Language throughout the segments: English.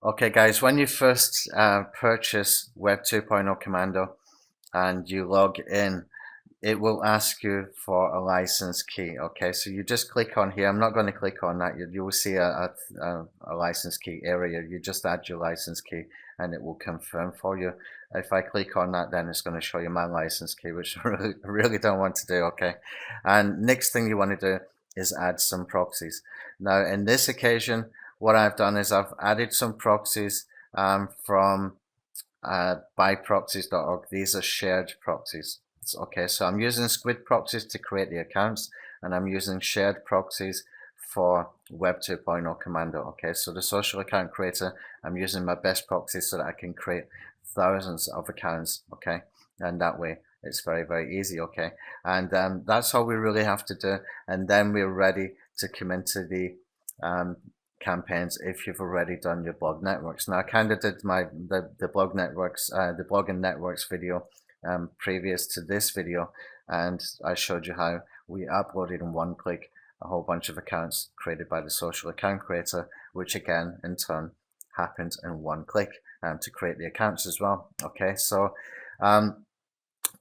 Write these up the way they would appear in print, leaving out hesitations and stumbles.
Okay, guys, when you first purchase Web 2.0 Commando and you log in, it will ask you for a license key. Okay, so you just click on here. I'm not going to click on that. You will see a license key area. You just add your license key and it will confirm for you. If I click on that, then it's going to show you my license key, which I really don't want to do. Okay, and next thing you want to do is add some proxies. Now, in this occasion, what I've done is I've added some proxies from byproxies.org. These are shared proxies. Okay, so I'm using Squid proxies to create the accounts, and I'm using shared proxies for Web 2.0 Commando. Okay, so the social account creator, I'm using my best proxies so that I can create thousands of accounts. Okay, and that way it's very easy. Okay, and that's all we really have to do, and then we're ready to come into the um, campaigns if you've already done your blog networks. Now I kind of did the blog networks, the blogging networks video previous to this video, and I showed you how we uploaded in one click a whole bunch of accounts created by the social account creator, which again in turn happened in one click to create the accounts as well. Okay, so um,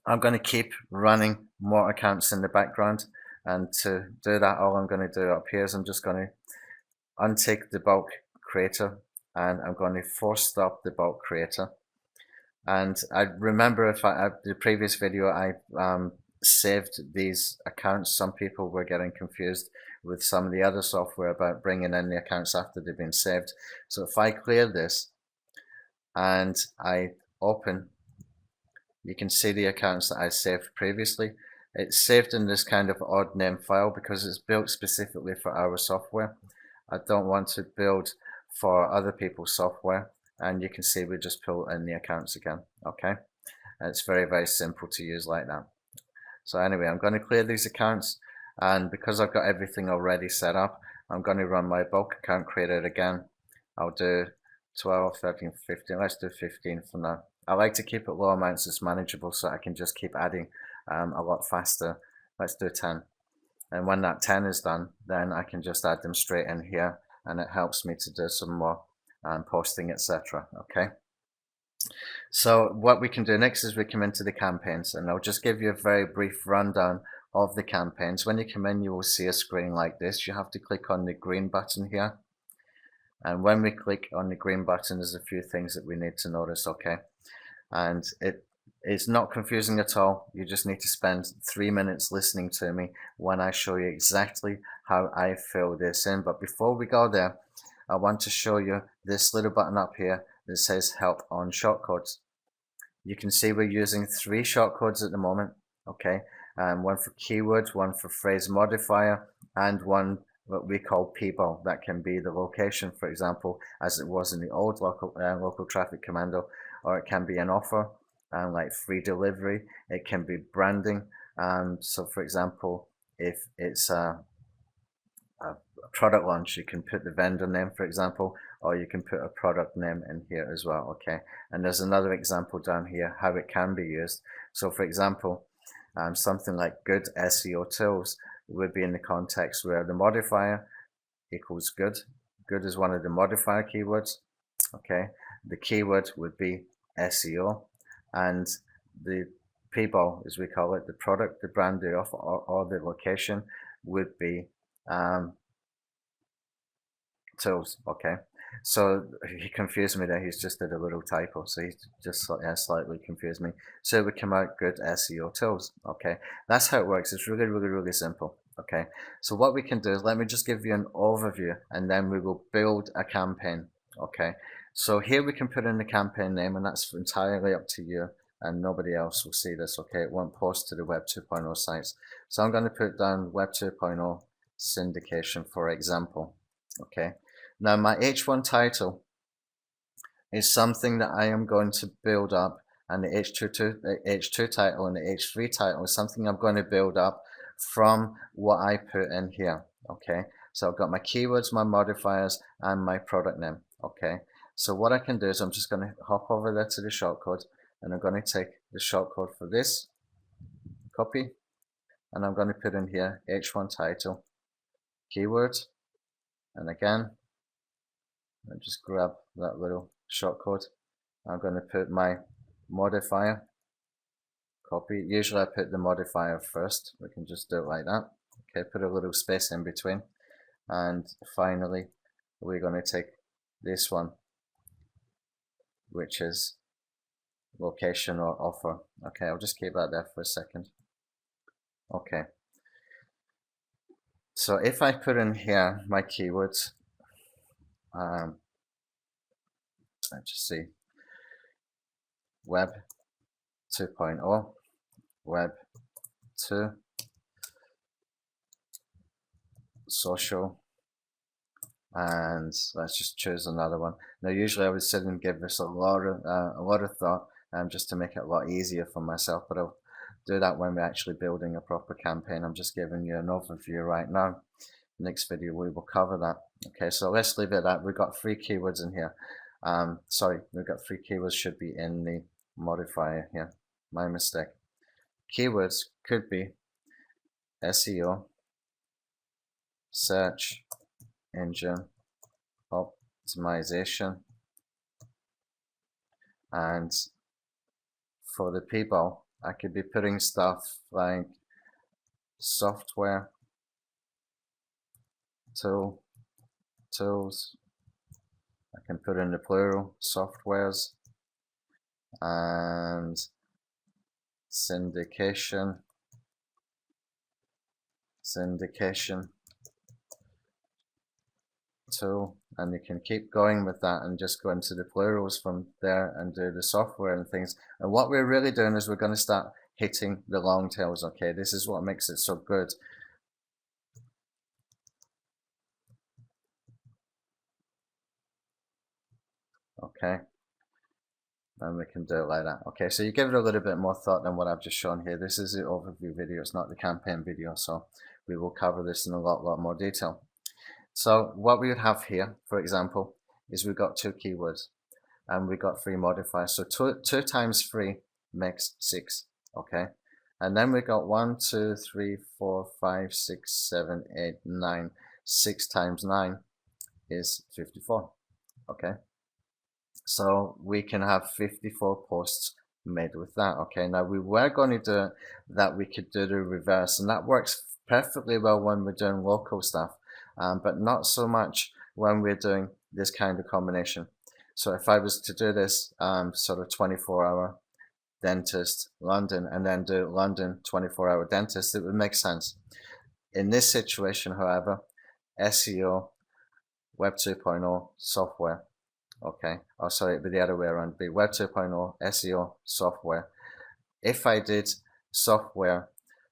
I'm going to keep running more accounts in the background, and to do that, all I'm going to do up here is I'm just going to untick the bulk creator, and I'm going to force stop the bulk creator. And I remember if the previous video I saved these accounts. Some people were getting confused with some of the other software about bringing in the accounts after they've been saved. So if I clear this and I open, you can see the accounts that I saved previously. It's saved in this kind of odd name file because it's built specifically for our software. I don't want to build for other people's software, and you can see we just pull in the accounts again. Okay, and it's very simple to use like that. So anyway, I'm going to clear these accounts, and because I've got everything already set up, I'm going to run my bulk account creator again. I'll do 12, 13, 15. Let's do 15 for now. I like to keep it low amounts. It's manageable, so I can just keep adding a lot faster. Let's do 10. And when that 10 is done, then I can just add them straight in here, and it helps me to do some more posting, etc. Okay. So what we can do next is we come into the campaigns, and I'll just give you a very brief rundown of the campaigns. When you come in, you will see a screen like this. You have to click on the green button here. And when we click on the green button, there's a few things that we need to notice, okay? And it's not confusing at all. You just need to spend 3 minutes listening to me when I show you exactly how I fill this in. But before we go there, I want to show you this little button up here that says help on shortcodes. You can see we're using 3 shortcodes at the moment, okay? One for keywords, one for phrase modifier, and one what we call people. That can be the location, for example, as it was in the old local traffic commando, or it can be an offer, like free delivery. It can be branding. So, for example, if it's a product launch, you can put the vendor name, for example, or you can put a product name in here as well. Okay, and there's another example down here how it can be used. So, for example, something like good SEO tools would be in the context where the modifier equals good. Good is one of the modifier keywords. Okay, the keyword would be SEO, and the people, as we call it, the product, the brand, the offer, or the location would be tools. Okay, so he confused me there. He's just did a little typo, so he just slightly confused me. So we come out good SEO tools. Okay, that's how it works. It's really simple. Okay, so what we can do is let me just give you an overview, and then we will build a campaign. Okay, so here we can put in the campaign name, and that's entirely up to you, and nobody else will see this. Okay, it won't post to the Web 2.0 sites. So I'm going to put down Web 2.0 syndication, for example. Okay, now my H1 title is something that I am going to build up, and the H2 title and the H3 title is something I'm going to build up from what I put in here. Okay, so I've got my keywords, my modifiers, and my product name. Okay, so what I can do is I'm just going to hop over there to the shortcode, and I'm going to take the shortcode for this, copy, and I'm going to put in here H1 title, keywords, and again I just grab that little shortcode. I'm going to put my modifier, copy. Usually I put the modifier first. We can just do it like that. Okay, put a little space in between. And finally, we're going to take this one, which is location or offer. Okay, I'll just keep that there for a second. Okay. So if I put in here my keywords, let's just see, web 2.0, web 2, social, and let's just choose another one. Now usually I would sit and give this a lot of thought, just to make it a lot easier for myself, but I'll do that when we're actually building a proper campaign. I'm just giving you an overview right now. Next video we will cover that. Okay, so let's leave it at that. We've got 3 keywords in here. Sorry, we've got 3 keywords should be in the modifier here. My mistake. Keywords could be SEO, search engine optimization, and for the people I could be putting stuff like software, tools. I can put in the plural, softwares, and syndication tool, and you can keep going with that and just go into the plurals from there and do the software and things. And what we're really doing is we're going to start hitting the long tails. Okay, this is what makes it so good. Okay, and we can do it like that. Okay, so you give it a little bit more thought than what I've just shown here. This is the overview video, it's not the campaign video, so we will cover this in a lot more detail. So what we would have here, for example, is we've got 2 keywords and we've got 3 modifiers. So 2 times 3 makes 6, okay? And then we got 1, 2, 3, 4, 5, 6, 7, 8, 9. 6 times 9 is 54, okay? So we can have 54 posts made with that. Okay, now we were going to do that we could do the reverse, and that works perfectly well when we're doing local stuff, but not so much when we're doing this kind of combination. So if I was to do this sort of 24-hour dentist London and then do London 24-hour dentist, it would make sense. In this situation, however, SEO, Web 2.0, software. Okay, oh sorry, it'd be the other way around, be Web 2.0, SEO, software. If I did software,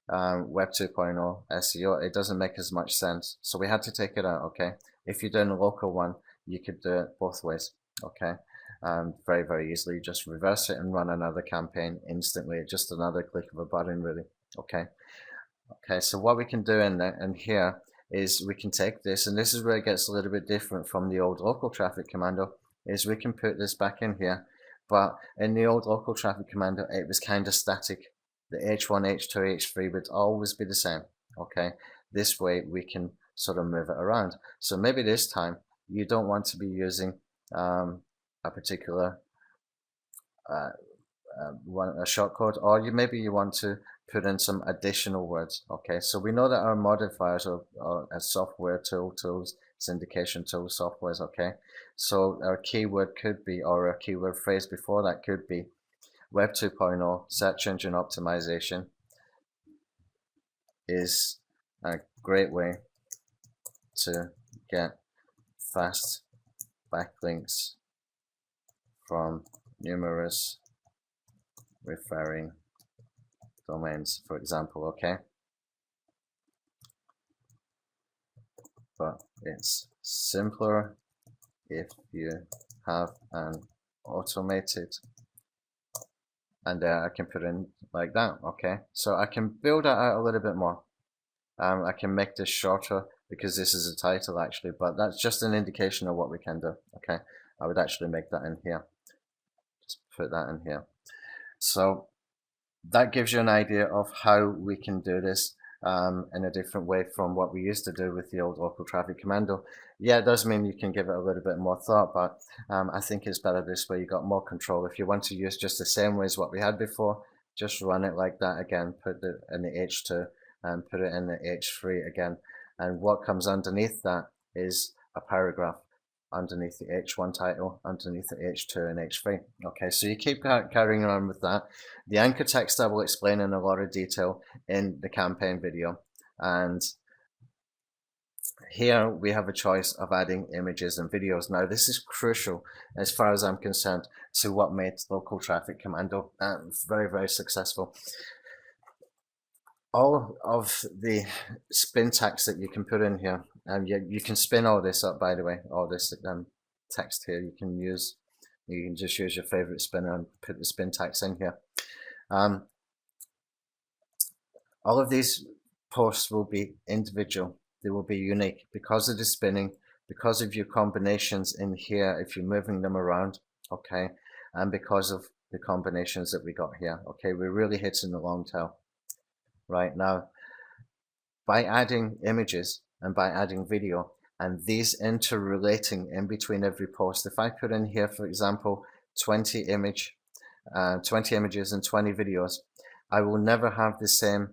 Web 2.0, SEO, it doesn't make as much sense. So we had to take it out, okay? If you're doing a local one, you could do it both ways, okay? Very easily, just reverse it and run another campaign instantly, just another click of a button really, okay? Okay, so what we can do in here is we can take this, and this is where it gets a little bit different from the old local traffic commando, is we can put this back in here, but in the old local traffic commando it was kind of static. The H1, H2, H3 would always be the same, okay? This way we can sort of move it around. So maybe this time you don't want to be using a particular a shortcode, or maybe you want to put in some additional words. Okay, so we know that our modifiers are software tools, syndication tools, softwares. Okay, so our keyword could be, or our keyword phrase before that could be Web 2.0 search engine optimization is a great way to get fast backlinks from numerous referring domains, for example. Okay, but it's simpler if you have an automated, and I can put in like that. Okay, so I can build that out a little bit more. I can make this shorter because this is a title actually, but that's just an indication of what we can do. Okay, I would actually make that in here, just put that in here. So that gives you an idea of how we can do this. in a different way from what we used to do with the old local traffic commando. Yeah, it does mean you can give it a little bit more thought, but I think it's better this way. You got more control. If you want to use just the same way as what we had before, just run it like that again, put it in the H2 and put it in the H3 again. And what comes underneath that is a paragraph underneath the H1 title, underneath the H2 and H3. Okay, so you keep carrying on with that. The anchor text I will explain in a lot of detail in the campaign video. And here we have a choice of adding images and videos. Now this is crucial as far as I'm concerned to what made local traffic commando very, very successful. All of the spin text that you can put in here, and you can spin all this up, by the way, all this text here you can just use your favorite spinner and put the spin text in here. All of these posts will be individual, they will be unique because of the spinning, because of your combinations in here if you're moving them around, okay, and because of the combinations that we got here. Okay, we're really hitting the long tail right now. By adding images and by adding video and these interrelating in between every post, if I put in here, for example, 20 images and 20 videos, I will never have the same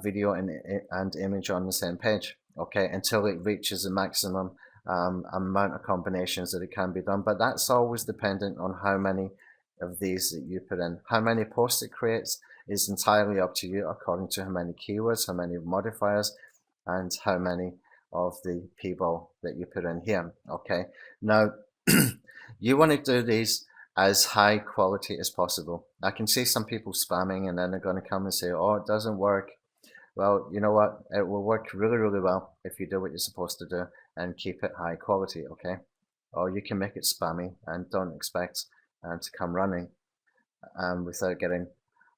video and image on the same page, okay, until it reaches a maximum amount of combinations that it can be done. But that's always dependent on how many of these that you put in. How many posts it creates is entirely up to you according to how many keywords, how many modifiers, and how many of the people that you put in here. Okay, now you want to do these as high quality as possible. I can see some people spamming and then they're going to come and say, oh, it doesn't work. Well, you know what? It will work really, really well if you do what you're supposed to do and keep it high quality, okay? Or you can make it spammy and don't expect to come running without getting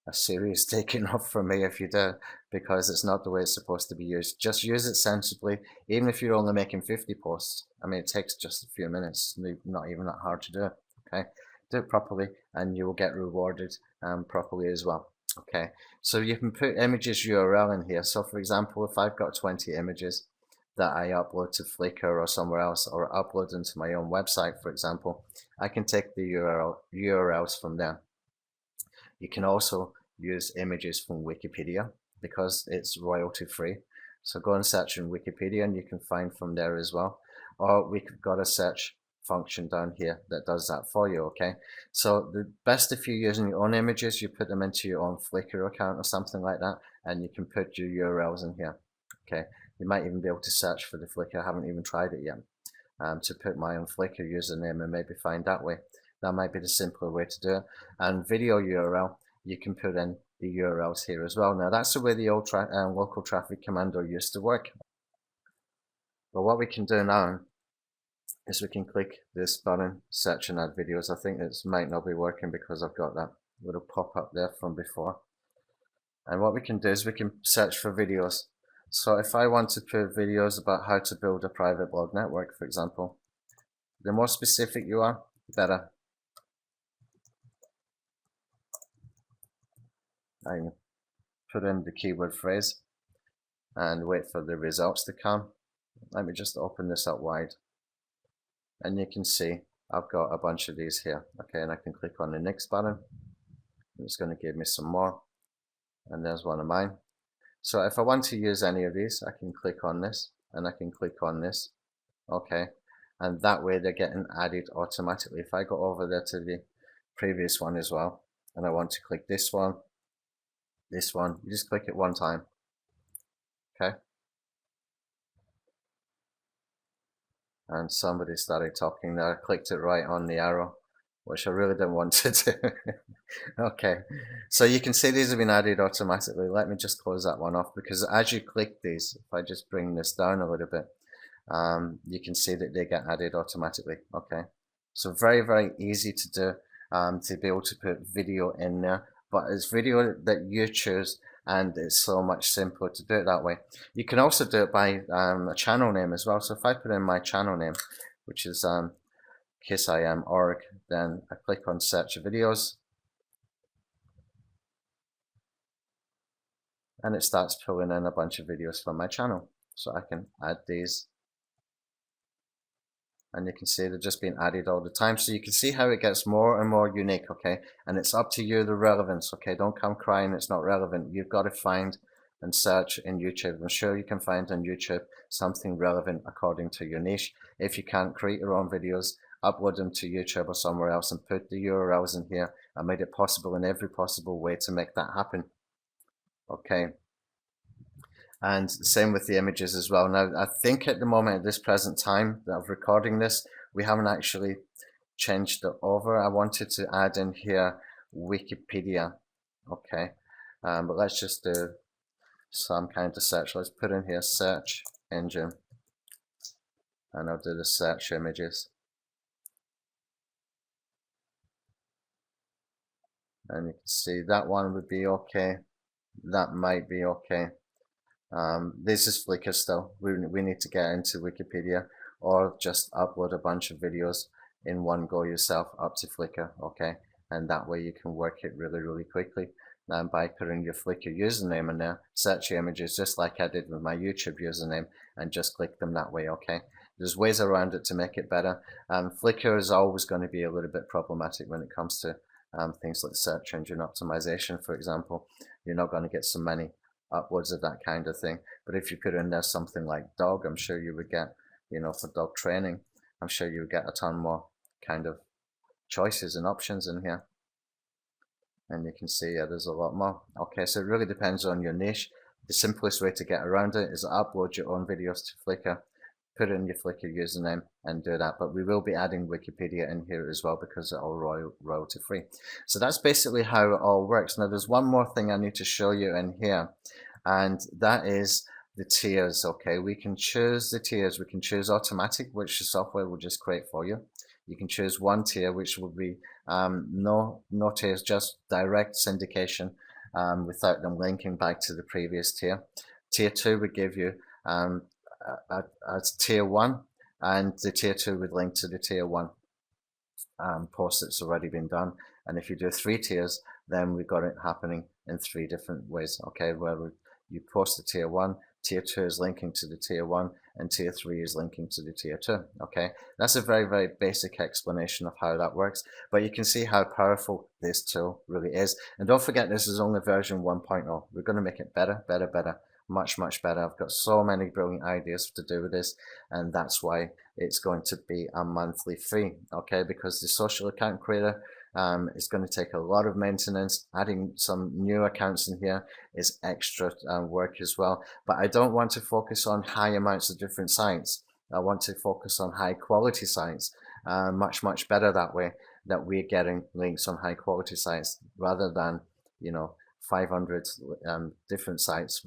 a series taken off from me if you do, because it's not the way it's supposed to be used. Just use it sensibly, even if you're only making 50 posts. I mean, it takes just a few minutes, not even that hard to do, okay? Do it properly and you will get rewarded properly as well. Okay, so you can put images URL in here. So for example, if I've got 20 images that I upload to Flickr or somewhere else, or upload into my own website, for example, I can take the URLs from there. You can also use images from Wikipedia because it's royalty free. So go and search in Wikipedia and you can find from there as well. Or we've got a search function down here that does that for you, okay? So the best if you're using your own images, you put them into your own Flickr account or something like that, and you can put your URLs in here, okay? You might even be able to search for the Flickr. I haven't even tried it yet, to put my own Flickr username and maybe find that way. That might be the simpler way to do it. And video URL, you can put in the URLs here as well. Now that's the way the old local traffic commando used to work. But what we can do now is we can click this button, search and add videos. I think this might not be working because I've got that little pop-up there from before. And what we can do is we can search for videos. So if I want to put videos about how to build a private blog network, for example, the more specific you are, the better. I can put in the keyword phrase and wait for the results to come. Let me just open this up wide. And you can see I've got a bunch of these here. Okay, and I can click on the next button. It's going to give me some more. And there's one of mine. So if I want to use any of these, I can click on this and I can click on this. Okay, and that way they're getting added automatically. If I go over there to the previous one as well, and I want to click this one, you just click it one time. Okay, and somebody started talking there. I clicked it right on the arrow, which I really didn't want to do. Okay, so you can see these have been added automatically. Let me just close that one off, because as you click these, if I just bring this down a little bit, you can see that they get added automatically. Okay, so very, very easy to do, to be able to put video in there, but it's video that you choose, and it's so much simpler to do it that way. You can also do it by a channel name as well. So if I put in my channel name, which is KissIam.org, then I click on search videos, and it starts pulling in a bunch of videos from my channel. So I can add these, and you can see they're just being added all the time. So you can see how it gets more and more unique, okay? And it's up to you, the relevance, okay? Don't come crying it's not relevant. You've got to find and search in YouTube. I'm sure you can find on YouTube something relevant according to your niche. If you can't, create your own videos, upload them to YouTube or somewhere else, and put the URLs in here. I made it possible in every possible way to make that happen, okay? And same with the images as well. Now, I think at the moment, at this present time that I'm recording this, we haven't actually changed it over. I wanted to add in here Wikipedia, okay? But let's just do some kind of search. Let's put in here search engine, and I'll do the search images. And you can see that one would be okay. That might be okay. This is Flickr still. We need to get into Wikipedia, or just upload a bunch of videos in one go yourself up to Flickr, okay? And that way you can work it really quickly. Now by putting your Flickr username in there, search your images just like I did with my YouTube username, and just click them that way, okay? There's ways around it to make it better. Flickr is always going to be a little bit problematic when it comes to things like search engine optimization, for example. You're not going to get so many upwards of that kind of thing. But if you put in there something like dog, I'm sure you would get, you know, for dog training, I'm sure you would get a ton more kind of choices and options in here. And you can see, yeah, there's a lot more. Okay, so it really depends on your niche. The simplest way to get around it is upload your own videos to Flickr, put in your Flickr username, and do that. But we will be adding Wikipedia in here as well, because it's all royalty free. So that's basically how it all works. Now there's one more thing I need to show you in here, and that is the tiers. Okay, we can choose the tiers. We can choose automatic, which the software will just create for you. You can choose one tier, which will be no tiers, just direct syndication without them linking back to the previous tier. Tier 2 would give you as tier 1, and the tier 2 would link to the tier 1 post that's already been done. And if you do 3 tiers, then we've got it happening in 3 different ways, okay? Where you post the tier 1, tier 2 is linking to the tier 1, and tier 3 is linking to the tier 2, okay? That's a very basic explanation of how that works, but you can see how powerful this tool really is. And don't forget, this is only version 1.0. We're going to make it better, much better. I've got so many brilliant ideas to do with this, and that's why it's going to be a monthly fee, okay? Because the social account creator is going to take a lot of maintenance. Adding some new accounts in here is extra work as well. But I don't want to focus on high amounts of different sites. I want to focus on high quality sites. Much better that way, that we're getting links on high quality sites rather than, you know, 500 different sites.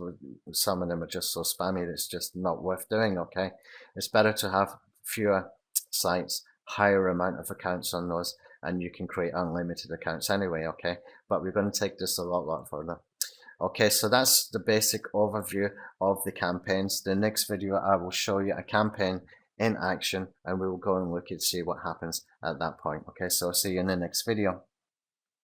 Some of them are just so spammy that it's just not worth doing, okay? It's better to have fewer sites, higher amount of accounts on those, and you can create unlimited accounts anyway, okay? But we're going to take this a lot further. Okay, so that's the basic overview of the campaigns. The next video I will show you a campaign in action, and we will go and look and see what happens at that point. Okay, so I'll see you in the next video.